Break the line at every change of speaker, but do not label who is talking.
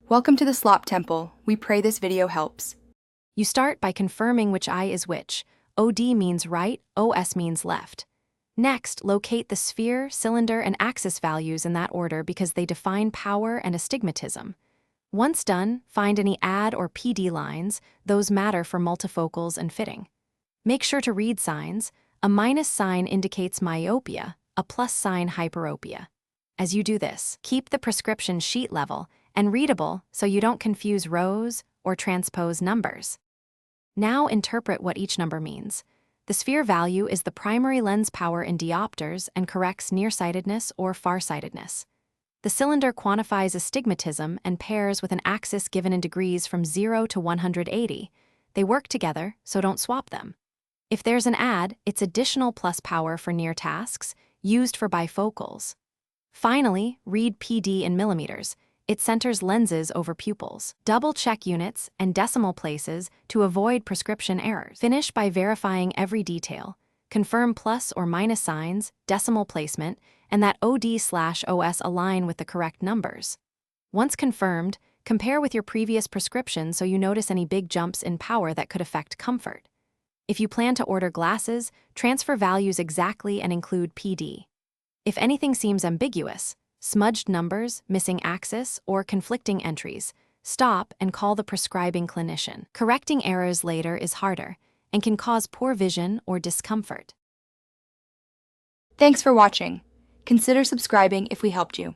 Welcome to the Slop Temple. We pray this video helps.
You start by confirming which eye is which. OD means right, OS means left. Next, locate the sphere, cylinder, and axis values in that order because they define power and astigmatism. Once done, find any add or PD lines. Those matter for multifocals and fitting. Make sure to read signs. A minus sign indicates myopia, a plus sign hyperopia. As you do this, keep the prescription sheet level and readable so you don't confuse rows or transpose numbers. Now interpret what each number means. The sphere value is the primary lens power in diopters and corrects nearsightedness or farsightedness. The cylinder quantifies astigmatism and pairs with an axis given in degrees from 0 to 180. They work together, so don't swap them. If there's an add, it's additional plus power for near tasks, used for bifocals. Finally, read PD in millimeters. It centers lenses over pupils. Double-check units and decimal places to avoid prescription errors. Finish by verifying every detail. Confirm plus or minus signs, decimal placement, and that OD/OS align with the correct numbers. Once confirmed, compare with your previous prescription so you notice any big jumps in power that could affect comfort. If you plan to order glasses, transfer values exactly and include PD. If anything seems ambiguous, smudged numbers, missing axis, or conflicting entries, stop and call the prescribing clinician. Correcting errors later is harder and can cause poor vision or discomfort.
Thanks for watching. Consider subscribing if we helped you.